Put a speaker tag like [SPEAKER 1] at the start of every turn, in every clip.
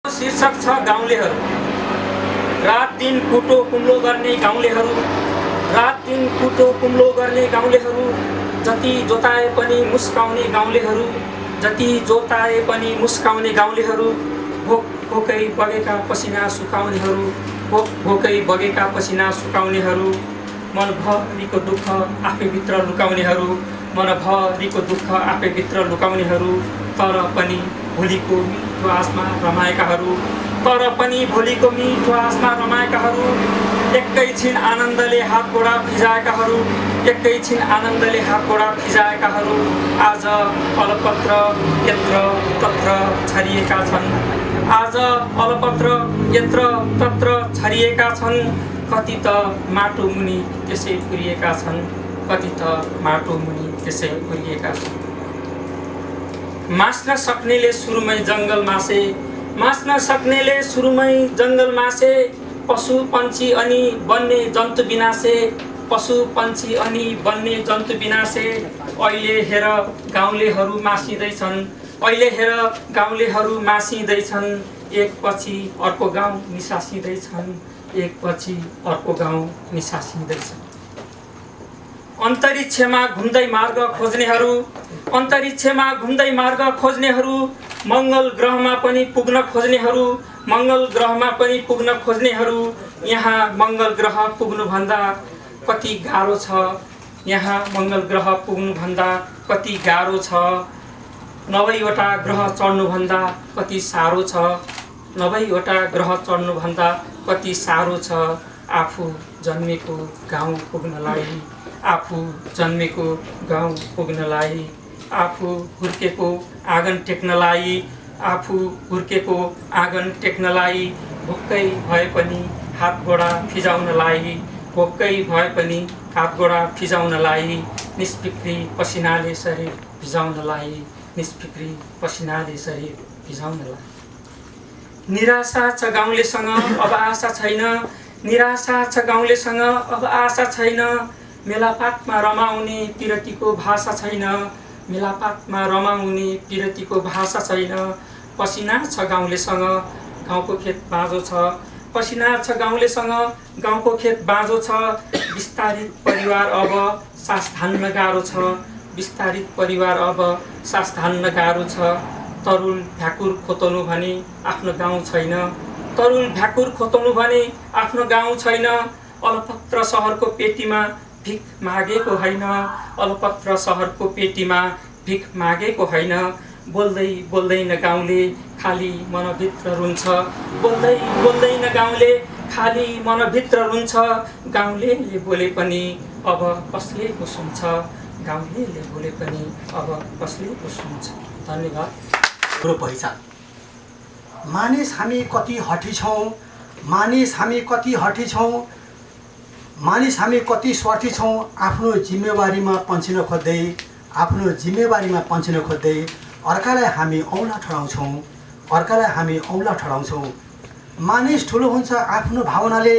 [SPEAKER 1] शीर्षक छ गाउँलेहरू। रात दिन कुटो कुम्लो गर्ने गाउँलेहरू, रात दिन कुटो कुम्लो गर्ने गाउँलेहरू, जति जोताए पनि मुस्काउने गाउँलेहरू, जति जोताए पनि मुस्काउने गाउँलेहरू, भोक भोकै बगेका पसिना सुकाउनेहरू, भोक भोकै बगेका पसिना सुकाउनेहरू, मनभरिको दुःख आफैभित्र लुकाउनेहरू, मनभरिको दुःख आफैभित्र लुकाउनेहरू, तर पनि भोलिको मिठो आसमा रमाएकाहरू, तर पनि भोलिको मिठो आसमा रमाएकाहरू, एकैछिन आनन्दले हात गोडा फिजाएकाहरू, एकैछिन आनन्दले हात गोडा फिजाएकाहरू आज अलपत्र यत्र तत्र छरिएका छन्, आज अलपत्र यत्र तत्र छरिएका छन्, कति त माटो मुनि त्यसै पुरिएका छन्, कति त माटो मुनि त्यसै पुरिएका छन्। मास्न सक्नेले सुरुमै जङ्गल मासे, मास्न सक्नेले सुरुमै जङ्गल मासे, पशु पन्छी अनि वन्य जन्तु विनाशे, पशु पन्छी अनि वन्य जन्तु विनाशे, अहिले हेर गाउँलेहरू मासिँदैछन्, अहिले हेर गाउँलेहरू मासिँदैछन्, एकपछि अर्को गाउँ निसासिँदैछन्, एकपछि अर्को गाउँ निसासिँदैछन्। अन्तरिक्षमा घुम्दै मार्ग खोज्नेहरू, अन्तरिक्षमा घुम्दै मार्ग खोज्नेहरू, मङ्गल ग्रहमा पनि पुग्न खोज्नेहरू, मङ्गल ग्रहमा पनि पुग्न खोज्नेहरू, यहाँ मङ्गल ग्रह पुग्नुभन्दा कति गाह्रो छ, यहाँ मङ्गल ग्रह पुग्नुभन्दा कति गाह्रो छ, 90वटा ग्रह चढ्नुभन्दा कति साह्रो छ, 90वटा ग्रह चढ्नुभन्दा कति साह्रो छ, आफू जन्मेको गाउँ पुग्नलाई, आफू जन्मेको गाउँ पुग्नलाई, आफू हुर्केको आँगन टेक्नलाई, आफू हुर्केको आँगन टेक्नलाई, भोकै भए पनि हात गोडा फिजाउनलाई, भोकै भए पनि हात गोडा फिजाउनलाई, निष्फिक्री पसिनाले शरीर भिजाउनलाई, निष्फिक्री पसिनाले शरीर भिजाउनलाई। निराशा छ गाउँलेसँग अब आशा छैन, निराशा छ गाउँलेसँग अब आशा छैन, मेलापातमा रमाउने पिरतीको भाषा छैन, मेलापातमा रमाउने पिरतीको भाषा छैन, पसिना छ गाउँलेसँग गाउँको खेत बाँझो छ, पसिना छ गाउँलेसँग गाउँको खेत बाँझो छ, विस्तारित परिवार अब सास धान्न गाह्रो छ, विस्तारित परिवार अब सास धान्न गाह्रो छ, तरुल भ्याकुर खोतल्नु भने आफ्नो गाउँ छैन, तरुल भ्याकुर खोतल्नु भने आफ्नो गाउँ छैन, अलपत्र सहरको पेटीमा भिख मागेको होइन, अलपत्र सहरको पेटीमा भिख मागेको होइन, बोल्दै बोल्दैन गाउँले खाली मनभित्र रुन्छ, बोल्दै बोल्दैन गाउँले खाली मनभित्र रुन्छ, गाउँलेले बोले पनि अब कसले को सुन्छ, गाउँलेले बोले पनि अब कसले को सुन्छ। धन्यवाद।
[SPEAKER 2] हाम्रो पहिचान मानिस हामी कति हठी छौँ, मानिस हामी कति हठी छौँ, मानिस हामी कति स्वार्थी छौँ, आफ्नो जिम्मेवारीमा पन्छिन खोज्दै, आफ्नो जिम्मेवारीमा पन्छिन खोज्दै अर्कालाई हामी औँला ठडाउँछौँ, अर्कालाई हामी औँला ठडाउँछौँ। मानिस ठुलो हुन्छ आफ्नो भावनाले,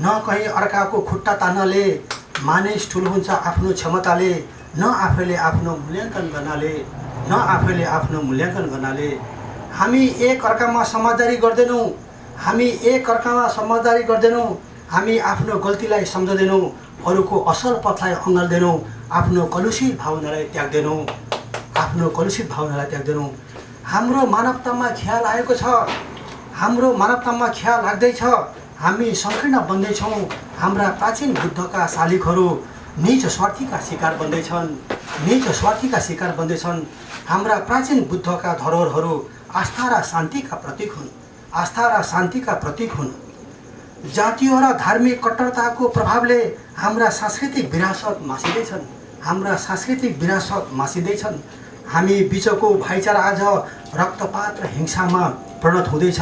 [SPEAKER 2] न कहीँ अर्काको खुट्टा तान्नाले, मानिस ठुलो हुन्छ आफ्नो क्षमताले, न आफैले आफ्नो मूल्याङ्कन गर्नाले, न आफैले आफ्नो मूल्याङ्कन गर्नाले। हामी एक अर्कामा समझदारी गर्दैनौँ, हामी एक अर्कामा समझदारी गर्दैनौँ, हामी आफ्नो गल्तीलाई सम्झदैनौँ, अरूको असल पथलाई अँगाल्दैनौँ, आफ्नो कलुषित भावनालाई त्याग्दैनौँ, आफ्नो कलुषित भावनालाई त्याग्दैनौँ। हाम्रो मानवतामा ख्याल आएको छ, हाम्रो मानवतामा ख्याल लाग्दैछ, हामी संकीर्ण बन्दैछौँ। हाम्रा प्राचीन बुद्धका शालिगहरू निज स्वार्थीका शिकार बन्दैछन्, निज स्वार्थीका शिकार बन्दैछन्। हाम्रा प्राचीन बुद्धका धरोहरहरू आस्था र शान्तिका प्रतीक हुन्, आस्था र शान्तिका प्रतीक हुन्। जातीय र धार्मिक कट्टरताको प्रभावले हाम्रा सांस्कृतिक विरासत मासिँदैछन्, हाम्रा सांस्कृतिक विरासत मासिँदैछन्। हामी बिचको भाइचारा आज रक्तपात र हिंसामा परिणत हुँदैछ।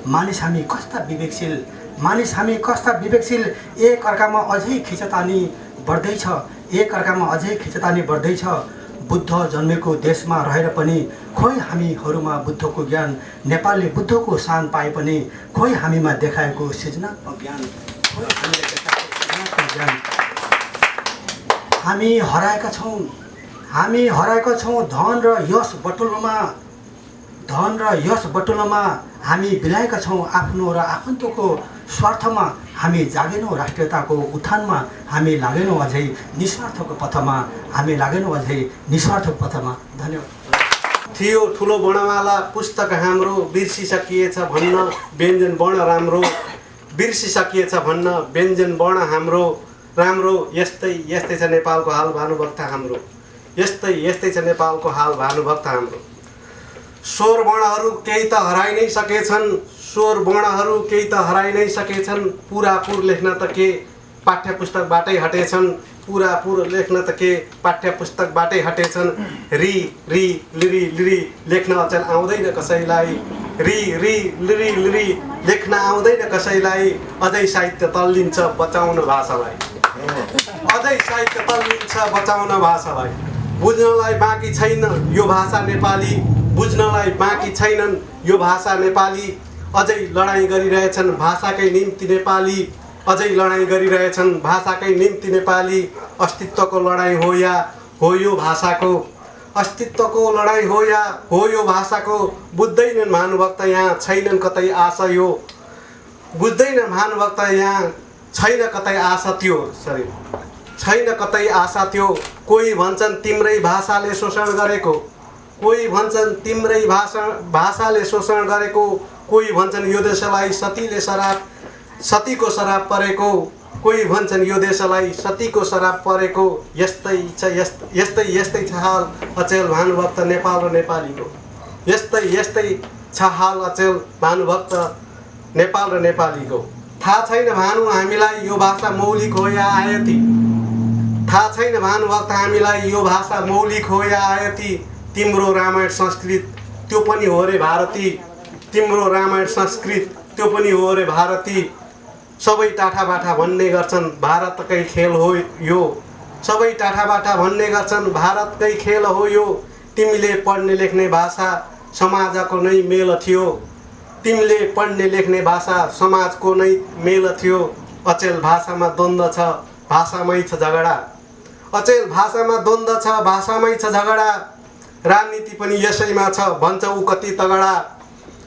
[SPEAKER 2] मानिस हामी कस्ता विवेकशील, मानिस हामी कस्ता विवेकशील, एक अर्कामा अझै खिचतानी बढ्दैछ, एक अर्कामा अझै खिचतानी बढ्दैछ। बुद्ध जन्मेको देशमा रहेर पनि खोइ हामीहरूमा बुद्धको ज्ञान, नेपालले बुद्धको शान पाए पनि खोइ हामीमा देखाएको सृजनात्मक ज्ञान, खोइ हामीले देखाएको सृजनात्मक ज्ञान हामी हराएका छौँ, हामी हराएका छौँ। धन र यश बटुल्नुमा धन र यश बटुल्नमा हामी बिलाएका छौँ। आफ्नो र आफन्तको स्वार्थमा हामी जागेनौँ। राष्ट्रियताको उत्थानमा हामी लागेनौँ। अझै निस्वार्थको पथमा हामी लागेनौँ। अझै निस्वार्थको पथमा। धन्यवाद।
[SPEAKER 3] थियो ठुलो वर्णमाला पुस्तक हाम्रो, बिर्सिसकिएछ भन्न व्यञ्जन वर्ण राम्रो, बिर्सिसकिएछ भन्न व्यञ्जन वर्ण हाम्रो राम्रो। यस्तै यस्तै छ नेपालको हाल भानुभक्त हाम्रो, यस्तै यस्तै छ नेपालको हाल भानुभक्त हाम्रो। स्वर वर्णहरू केही त हराइ नै सकेछन्, स्वर वर्णहरू केही त हराइ नै सकेछन्। पुरापुर लेख्न त के पाठ्यपुस्तकबाटै हटेछन्, पुरापुर लेख्न त के पाठ्यपुस्तकबाटै हटेछन्। रि रि लिरि लिरि लेख्न अचेल आउँदैन कसैलाई, रि रि लिरि लिरि लेख्न आउँदैन कसैलाई। अझै साहित्य तल्लिन्छ बचाउन भाषालाई, अझै साहित्य तल्लिन्छ बचाउन भाषालाई। बुझ्नलाई बाँकी छैन यो भाषा नेपाली, बुझ्नलाई बाँकी छैनन् यो भाषा नेपाली। अझै लडाइँ गरिरहेछन् भाषाकै निम्ति नेपाली, अझै लडाइँ गरिरहेछन् भाषाकै निम्ति नेपाली। अस्तित्वको लडाइँ हो या हो यो भाषाको, अस्तित्वको लडाइँ हो या हो यो भाषाको। बुझ्दैनन् भानुभक्त यहाँ छैनन् कतै आशा यो, बुझ्दैनन् भानुभक्त यहाँ छैन कतै आशा त्यो, छैन कतै आशा त्यो। कोही भन्छन् तिम्रै भाषाले शोषण गरेको, कोही भन्छन् तिम्रै भाषाले शोषण गरेको। कोही भन्छन् यो देशलाई सतीले शराब, सतीको शराब परेको, कोही भन्छन् यो देशलाई सतीको शराब परेको। यस्तै यस्तै यस्तै छ हाल अचेल भानुभक्त नेपाल र नेपालीको, यस्तै यस्तै छ हाल अचेल भानुभक्त नेपाल र नेपालीको। थाहा छैन भानु हामीलाई यो भाषा मौलिक हो या आयाती, थाहा छैन भानुभक्त हामीलाई यो भाषा मौलिक हो या आयाती। तिम्रो रामायण संस्कृत त्यो पनि हो रे भारती, तिम्रो रामायण संस्कृत त्यो पनि हो रे भारती। सबै टाठाबाठा भन्ने गर्छन् भारतकै खेल हो यो, सबै टाठाबाठा भन्ने गर्छन् भारतकै खेल हो यो। तिमीले पढ्ने लेख्ने भाषा समाजको नै मेल थियो, तिमीले पढ्ने लेख्ने भाषा समाजको नै मेल थियो। अचेल भाषामा द्वन्द्व छ भाषामै छ झगडा, अचेल भाषामा द्वन्द्व छ भाषामै छ झगडा। राजनीति पनि यसैमा छ भन्छ ऊ कति तगडा,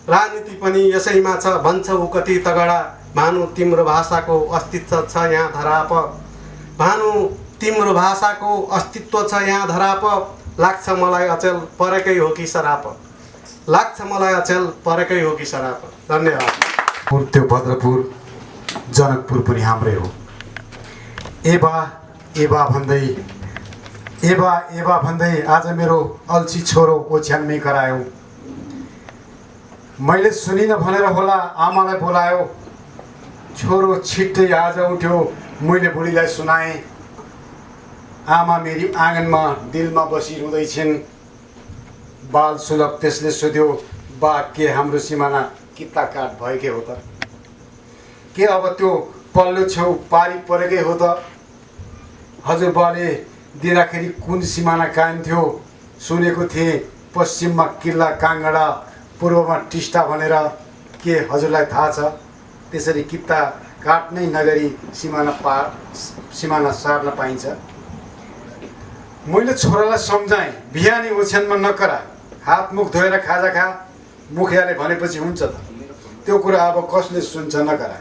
[SPEAKER 3] राजनीति पनि यसैमा छ भन्छ ऊ कति तगडा। भानु तिम्रो भाषाको अस्तित्व छ यहाँ धराप, भानु तिम्रो भाषाको अस्तित्व छ यहाँ धराप। लाग्छ मलाई अचेल परेकै हो कि सराप, लाग्छ मलाई अचेल परेकै हो कि सराप। धन्यवाद।
[SPEAKER 4] त्यो भद्रपुर जनकपुर पनि हाम्रै हो। एबा एबा भन्दै एबा एबा भन्दै आज मेरो अल्छी छोरो ओछ्यानमै करायो। मैले सुनिनँ भनेर होला आमालाई बोलायो, छोरो छिट्टै आज उठ्यो मैले बुढीलाई सुनाएँ। आमा मेरी आँगनमा दिलमा बसी रुँदैछिन्। बाल सुलभ त्यसले सोध्यो बा के हाम्रो सिमाना किता काट भएकै हो त, के अब त्यो पल्लो छेउ पारी परेकै हो त। हजुरबाले दिँदाखेरि कुन सिमाना कायम थियो, सुनेको थिएँ पश्चिममा किल्ला काङ्गडा, पूर्वमा टिस्टा भनेर। के हजुरलाई थाहा छ त्यसरी किता काट नै नगरी सिमाना सार्न पाइन्छ? मैले छोरालाई सम्झाएँ बिहानी ओछ्यानमा नकरा, हात मुख धोएर खाजा खा, मुखियाले भनेपछि हुन्छ त, त्यो कुरा अब कसले सुन्छ नकरा।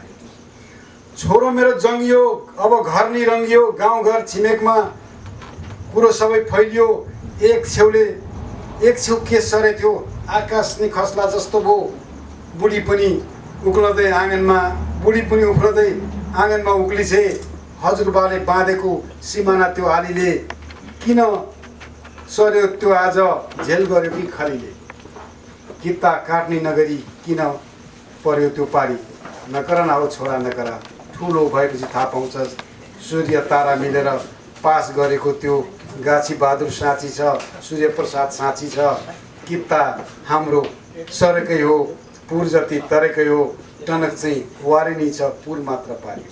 [SPEAKER 4] छोरो मेरो जङ्गियो अब घर नै रङ्गियो, गाउँघर छिमेकमा कुरो सबै फैलियो। एक छेउ के सरे थियो आकाश नि खस्ला जस्तो भयो। बुढी पनि उक्लदै आँगनमा, बुढी पनि उफ्लदै आँगनमा उक्लिछे। हजुरबाले बाँधेको सिमाना त्यो आलीले किन सर्यो त्यो आज झेल गर्यो कि खरीले। किता काट्ने नगरी किन पर्यो त्यो पारी। नकर न हो छोरा नकर, ठुलो भएपछि थाहा पाउँछस्। सूर्य तारा मिलेर पास गरेको त्यो गाछी बहादुर साँची छ, सूर्य प्रसाद साँची छ। किता हाम्रो सरेकै हो, पुर जति तरेकै हो। टनक चाहिँ वारिनी छ, पुर मात्र पारी।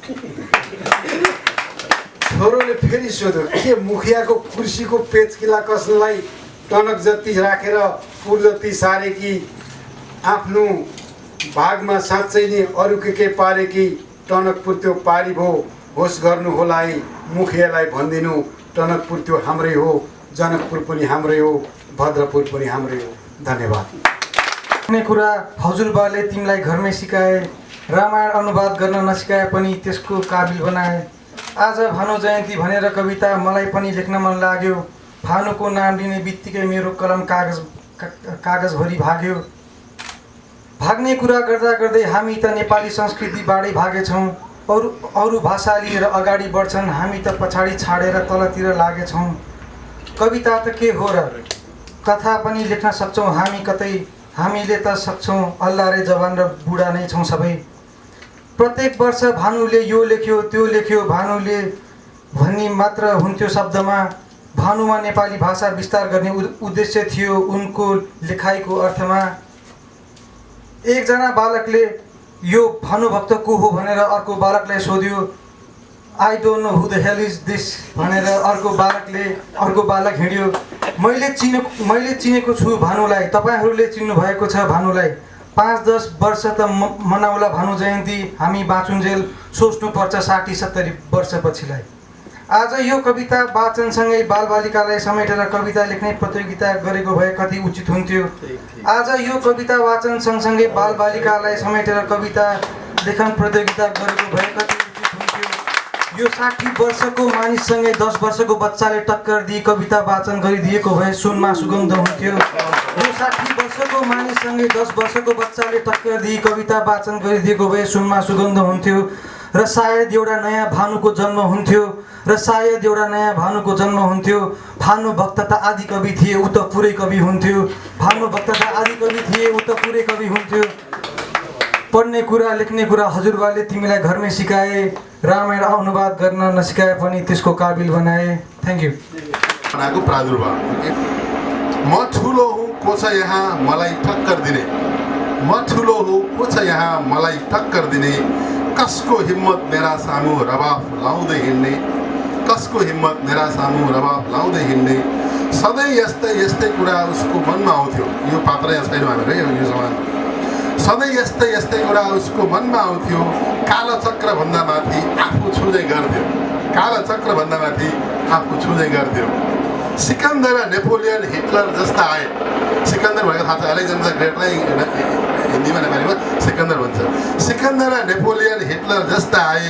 [SPEAKER 4] छोरोले फेरि सोध्यो के मुखियाको कुर्सीको पेचकिला कसलाई टनक जति राखेर पुर जति सारे कि आफ्नो भागमा साँच्चै नै अरू के पारे कि टनकपुर त्यो पारी भो। होस गर्नु होला है मुखियालाई भनिदिनु, टनकपुर त्यो हाम्रै हो, जनकपुर पनि हाम्रै हो, भद्रपुर पनि हाम्रै हो। धन्यवाद।
[SPEAKER 5] कुनै कुरा हजुरबाले तिमीलाई घरमै सिकाए, रामायण अनुवाद गर्न नसिकाए पनि त्यसको काबिल बनाए। आज भानु जयन्ती भनेर कविता मलाई पनि लेख्न मन लाग्यो। भानुको नाम लिने बित्तिकै मेरो कलम कागजभरि भाग्यो। भाग्ने कुरा गर्दा गर्दै हामी त नेपाली संस्कृतिबाटै भागेछौँ। अरू भाषा लिएर अगाडि बढ्छन्, हामी त पछाडि छाडेर तलतिर लागेछौँ। कविता त के हो र, कथा पनि लेख्न सक्छौँ हामी कतै, हामीले त सक्छौँ, अल्लाह रे जवान र बुढा नै छौँ सबै। प्रत्येक वर्ष भानुले यो लेख्यो त्यो लेख्यो भानुले भन्ने मात्र हुन्थ्यो शब्दमा। भानुमा नेपाली भाषा विस्तार गर्ने उद्देश्य थियो उनको लेखाइको अर्थमा। एकजना बालकले यो भानुभक्त को हो भनेर अर्को बालकलाई सोध्यो। I don't know who the hell is this भनेर अर्को बालक हिँड्यो। मैले चिनेको छु भानुलाई, तपाईँहरूले चिन्नु भएको छ भानुलाई। 5-10 वर्ष त मनाउला भानु जयन्ती, हामी बाँचुन्जेल सोच्नुपर्छ 60-70 वर्षपछिलाई। आज यो कविता वाचनसँगै बालबालिकालाई समेटेर कविता लेख्ने प्रतियोगिता गरेको भए कति उचित हुन्थ्यो। आज यो कविता वाचन सँगसँगै बालबालिकालाई समेटेर कविता लेखन प्रतियोगिता गरेको भए कति उचित हुन्थ्यो। यो 60 वर्षको मानिससँगै 10 वर्षको बच्चाले टक्कर दिई कविता वाचन गरिदिएको भए सुनमा सुगन्ध हुन्थ्यो। यो 60 वर्षको मानिससँगै 10 वर्षको बच्चाले टक्कर दिई कविता वाचन गरिदिएको भए सुनमा सुगन्ध हुन्थ्यो। र सायद एउटा नयाँ भानुको जन्म हुन्थ्यो। भानुभक्त त आदि कवि थिए, ऊ त पुरै कवि हुन्थ्यो। पढ्ने कुरा लेख्ने कुरा हजुरबाले तिमीलाई घरमै सिकाए, रामायण अनुवाद गर्न नसिकाए पनि त्यसको काबिल बनाए। Thank you.
[SPEAKER 6] प्रादुर्भाव म ठुलो हुँ को छ यहाँ मलाई टक्कर दिने, म ठुलो हुँ को छ यहाँ मलाई टक्कर दिने, कसको हिम्मत मेरा सामु रबाफ लाउँदै हिँड्ने, कसको हिम्मत मेरा सामु रबाफ लाउँदै हिँड्ने। सधैँ यस्तै कुरा उसको मनमा आउँथ्यो। यो पात्र यहाँ छैन हाम्रो यो समान। सधैँ यस्तै कुरा उसको मनमा आउँथ्यो। कालचक्रभन्दा माथि आफू छुँदै गर्थ्यो। सिकन्दर नेपोलियन हिटलर जस्ता आए। सिकन्दर भनेको थाहा छ, अलेक्जेन्डर ग्रेटलाई हिन्दीमा नेपालीमा सिकन्दर भन्छ। सिकन्दर नेपोलियन हिटलर जस्ता आए,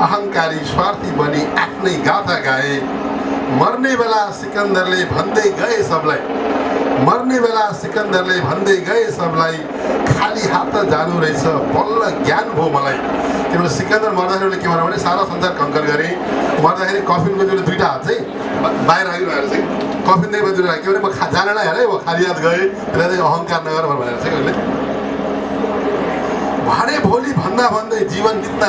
[SPEAKER 6] अहङ्कारी स्वार्थी बनी आफ्नै गाथा गाए। मर्ने बेला सिकन्दरले भन्दै गए सबलाई, खाली हात जानु रहेछ बल्ल ज्ञान भयो मलाई। किनभने सिकन्दर मर्दाखेरि के भन्यो भने सारा संसार कङ्कर गरे, मर्दाखेरि कफिनको जुन 2टा हात चाहिँ बाहिर आगिरहेको चाहिँ कफिन नै बजिरहेको के भने म जान नहेरे म खाली हात गएँ, त्यसलाई चाहिँ अहङ्कार नगर भनेर चाहिँ कहिले भारे भोलि भन्दा भन्दै जीवन बित्न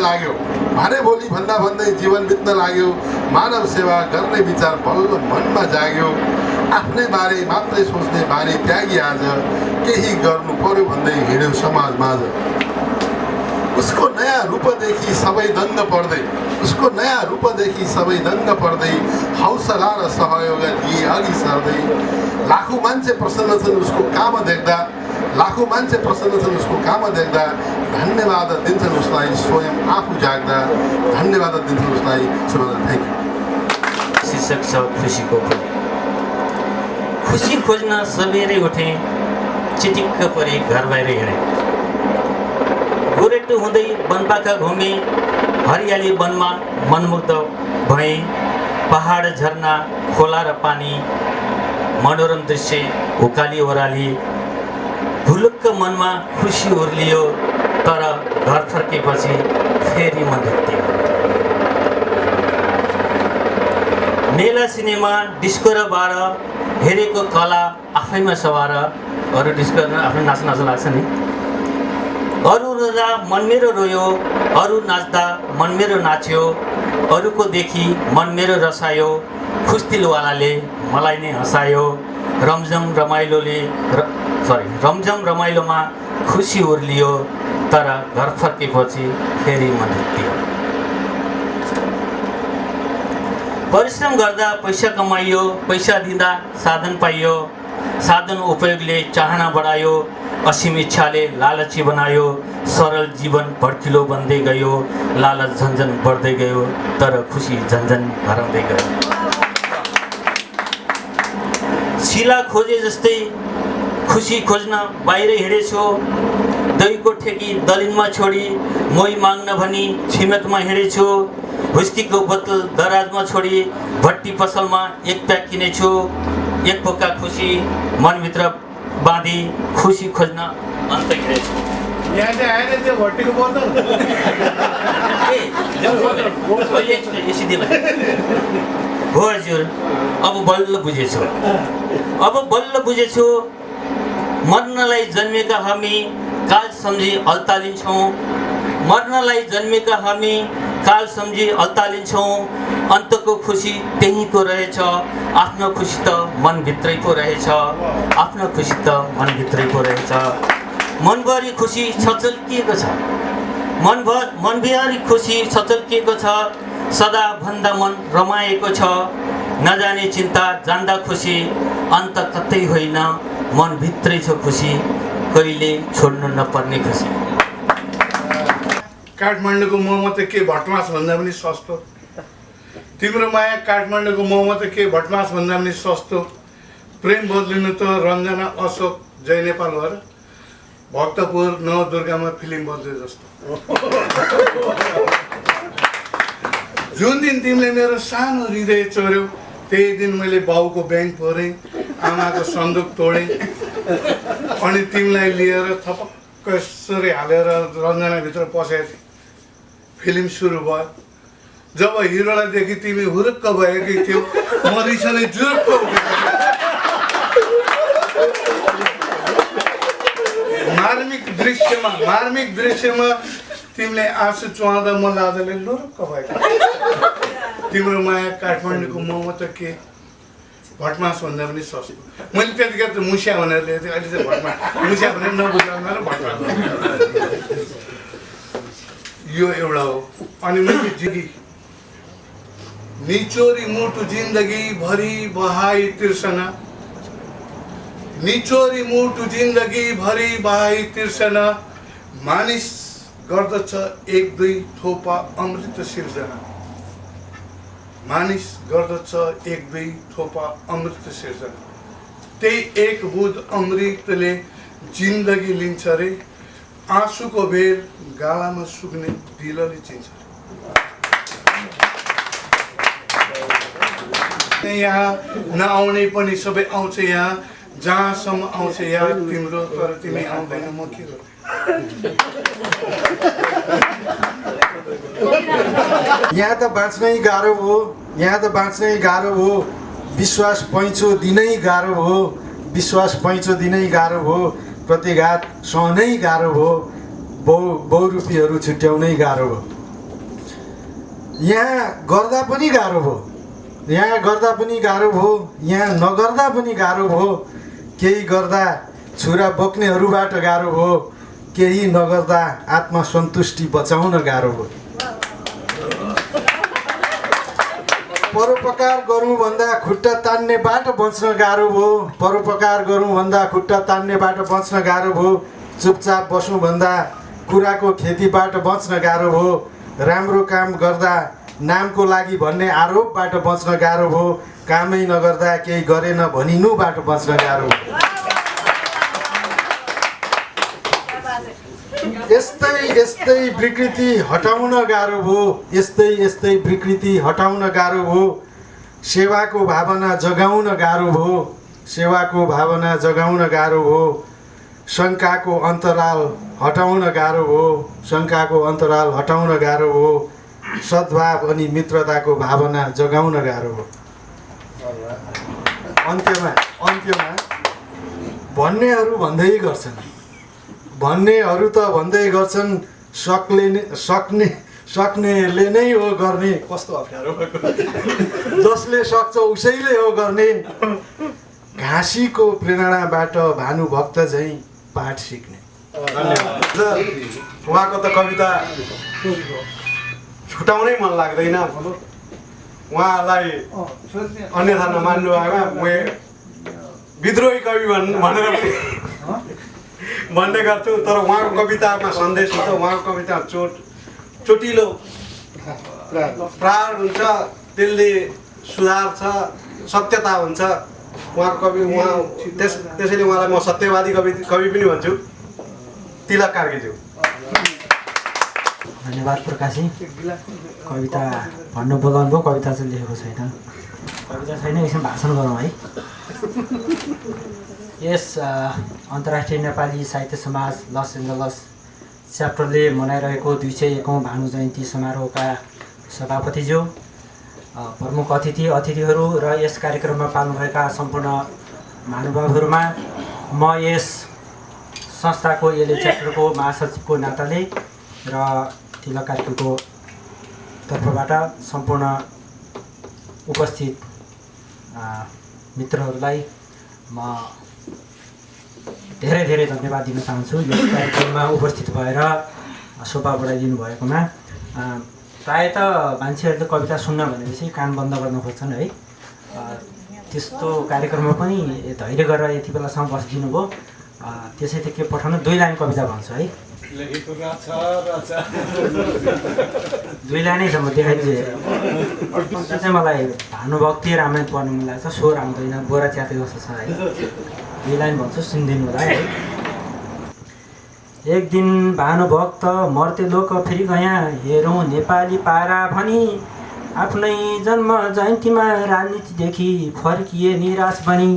[SPEAKER 6] लाग्यो। मानव सेवा गर्ने विचार बल्ल मनमा जाग्यो। आफ्नै बारे मात्रै सोच्ने बानी त्यागी आज, केही गर्नु पर्यो भन्दै हिँड्यो समाजमाझ। उसको नयाँ रूपदेखि सबै दङ्ग पर्दै हौसला र सहयोग दिए अघि सर्दै। लाखौँ मान्छे प्रसन्न छन् उसको काम देख्दा, धन्यवाद दिन्छन् उसलाई स्वयं आफू जाग्दा, धन्यवाद दिन्छन् उसलाई। Thank you.
[SPEAKER 7] शीर्षक छ खुसीको खोज। खुसी खोज्न सबेरै उठेँ, चिटिक्क परे घर बाहिर हिँडेँ। गोरेटो हुँदै वनपाखा घुमेँ, हरियाली वनमा मनमुग्ध भएँ। पहाड झरना खोला र पानी, मनोरम दृश्य उकाली ओह्राली। भुलुक्क मनमा खुसी उर्लियो, तर घर फर्केपछि फेरि मन दुख्यो। मेला सिनेमा डिस्को र बार हेरेको कला आफैमा सवार। अरू डिस्को आफ्नो नाच्न लाग्छ नि। अरू रोजा मन मेरो रोयो, अरू नाच्दा मन मेरो नाच्यो, अरूको देखि मन मेरो रसायो। खुस्तिलवालाले मलाई नै हँसायो। रमझम रमाइलोमा खुसी उर्लियो, तर घर फर्केपछि फेरि मन दुख्यो। परिश्रम गर्दा पैसा कमाइयो, पैसा दिँदा साधन पाइयो। साधन उपयोगले चाहना बढायो, असीम इच्छाले लालची बनायो। सरल जीवन भड्किलो बन्दै गयो, लालच झन्झन बढ्दै गयो, तर खुसी झन्झन हराउँदै गयो। शिला खोजे जस्तै खुसी खोज्न बाहिर हिँडेछु, दहीको ठेकी दलिनमा छोडी मोही माग्न भनी छिमेकमा हिँडेछु, हुस्कीको बोतल दराजमा छोडी भट्टी पसलमा एक प्याक किनेछु, एक पोका खुसी मनभित्र बाँधी खुसी खोज्न अन्त हिँडेछु।
[SPEAKER 8] यहाँ चाहिँ आएन त्यो भट्टीको बोतल
[SPEAKER 7] हो हजुर, अब बल्ल बुझेछु। मर्नलाई जन्मेका हामी काल सम्झी अल्तालिन्छौँ, मर्नलाई जन्मेका हामी काल सम्झी अल्तालिन्छौँ। अन्तको खुसी त्यहीँको रहेछ, आफ्नो खुसी त मनभित्रै पो रहेछ, आफ्नो खुसी त मनभित्रै पो रहेछ। मनभरि खुसी छचल्किएको छ, मनभरि खुसी छचल्किएको छ, सदा भन्दा मन रमाएको छ। नजाने चिन्ता जान्दा खुसी, अन्त कतै होइन मनभित्रै छ खुसी, कहिले छोड्नु नपर्ने खुसी।
[SPEAKER 8] काठमाडौँको मोमो त के भटमास भन्दा पनि सस्तो, तिम्रो माया काठमाडौँको मोमो त के भटमास भन्दा पनि सस्तो। प्रेम बदलिनु त रञ्जना अशोक जय नेपाल भएर भक्तपुर नवदुर्गामा फिल्म बदले जस्तो। जुन दिन तिमीले मेरो सानो हृदय चोर्यौ, त्यही दिन मैले बाउको ब्याङ्क फोरेँ, आमाको सन्दुक तोडेँ, अनि तिमीलाई लिएर थपक्क यसरी हालेर रञ्जनाभित्र पसेको थिएँ। फिल्म सुरु भयो। जब हिरोलाई देखि तिमी हुरुक्क भएकै थियौ, म रिसले जुरुक्क उठेको। मार्मिक दृश्यमा तिमीले आँसु चुहाउँदा म लाजले लुरुक्क भएको। तिम्रो माया काठमाडौँको मोमो त के भटमास भन्दा पनि सस्तो। मैले त्यतिखेर त मुसिया भनेर ल्याएको थिएँ, अहिले चाहिँ भटमास मुसिया भनेर नबुझाउँदा र भटमास यो एउटा हो। अनि मैले जिगी निचोरी मुटु जिन्दगी भरि बहाई तिर्सना, निचोरी मुटु जिन्दगी भरि बहाई तिर्सना, मानिस गर्दछ एक दुई थोपा अमृत सिर्जना, मानिस गर्दछ एक दुई थोपा अमृत सिर्जना। त्यही एक बुँद अमृतले जिन्दगी लिन्छ रे, आँसुको बेर गालामा सुक्ने दिलले चिन्छ। यहाँ नआउने पनि सबै आउँछ यहाँ, जहाँसम्म आउँछ यहाँ तिम्रो, तर तिमी आउँदैन म के गर्नु।
[SPEAKER 4] यहाँ त बाँच्नै गाह्रो हो, यहाँ त बाँच्नै गाह्रो हो, विश्वास पैँचो दिनै गाह्रो हो, विश्वास पैँचो दिनै गाह्रो हो, प्रतिघात सहनै गाह्रो हो, बहुरूपीहरू छुट्याउनै गाह्रो हो। यहाँ गर्दा पनि गाह्रो हो, यहाँ गर्दा पनि गाह्रो हो, यहाँ नगर्दा पनि गाह्रो हो, केही गर्दा छुरा बोक्नेहरूबाट गाह्रो हो, केही नगर्दा आत्मसन्तुष्टि बचाउन गाह्रो हो। परोपकार गरौँ भन्दा खुट्टा तान्नेबाट बच्न गाह्रो हो, परोपकार गरौँ भन्दा खुट्टा तान्नेबाट बच्न गाह्रो हो, चुपचाप बसौँ भन्दा कुराको खेतीबाट बच्न गाह्रो हो, राम्रो काम गर्दा नामको लागि भन्ने आरोपबाट बच्न गाह्रो हो, कामै नगर्दा केही गरेन भनिनुबाट बच्न गाह्रो हो। यस्तै विकृति हटाउन गाह्रो हो, यस्तै विकृति हटाउन गाह्रो हो, सेवाको भावना जगाउन गाह्रो हो, सेवाको भावना जगाउन गाह्रो हो, शङ्काको अन्तराल हटाउन गाह्रो हो, शङ्काको अन्तराल हटाउन गाह्रो हो, सद्भाव अनि मित्रताको भावना जगाउन गाह्रो हो। अन्त्यमा भन्नेहरू भन्दै गर्छन्, भन्नेहरू त भन्दै गर्छन्, सक्नेले नै हो गर्ने। कस्तो अप्ठ्यारो भएको, जसले सक्छ उसैले हो गर्ने। घाँसीको प्रेरणाबाट भानुभक्त झैँ पाठ सिक्ने।
[SPEAKER 3] उहाँको त कविता छुटाउनै मन लाग्दैन। उहाँलाई अन्यथा नमान्नु भएमा म विद्रोही कवि भनेर भन्ने गर्छु, तर उहाँको कवितामा सन्देश हुन्छ, उहाँको कविता चोटिलो प्रहार हुन्छ, त्यसले सुधार छ, सत्यता हुन्छ। उहाँको कवि त्यसैले उहाँलाई म सत्यवादी कवि पनि भन्छु, तिलक कार्कीज्यू।
[SPEAKER 9] धन्यवाद प्रकाशी। कविता भन्नु बोलाउनु भयो, कविता चाहिँ लेखेको छैन। कविता छैन, एकछिन भाषण गरौँ है। यस अन्तर्राष्ट्रिय नेपाली साहित्य समाज लस एन्जलस च्याप्टरले मनाइरहेको 201औं भानु जयन्ती समारोहका सभापतिज्यू, प्रमुख अतिथिहरू र यस कार्यक्रममा पाल्नुभएका सम्पूर्ण महानुभावहरूमा म यस संस्थाको एलए च्याप्टरको महासचिवको नाताले र तिलक कार्कीको तर्फबाट सम्पूर्ण उपस्थित मित्रहरूलाई म धेरै धेरै धन्यवाद दिन चाहन्छु यस कार्यक्रममा उपस्थित भएर शोभा बढाइदिनु भएकोमा। प्रायः त मान्छेहरूले कविता सुन्न भनेपछि कान बन्द गर्न खोज्छन् है। त्यस्तो कार्यक्रममा पनि धैर्य गरेर यति बेलासम्म बसिदिनु भयो। त्यसै त के पठाउनु, 2 लाइन कविता भन्छु है। 2 लाइनै छ, म देखाइदिएँ। त्यो चाहिँ मलाई भानुभक्ति रामायण पढ्नु मन लाग्छ, स्वर आउँदैन, बोरा च्याते जस्तो छ है। 2 लाइन भन्छु, सुनिदिनु होला है। एक दिन भानुभक्त मर्ते लोक फेरि गया, हेरौँ नेपाली पारा भनी, आफ्नै जन्म जयन्तीमा राजनीतिदेखि फर्किए निराश बनी।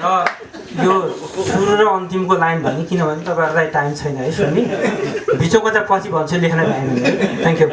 [SPEAKER 9] र यो सुरु र अन्तिमको लाइन भने किनभने तपाईँहरूलाई टाइम छैन है सुन्ने, बिचको चाहिँ पछि भन्छु, लेख्न टाइम हुँदैन। Thank you.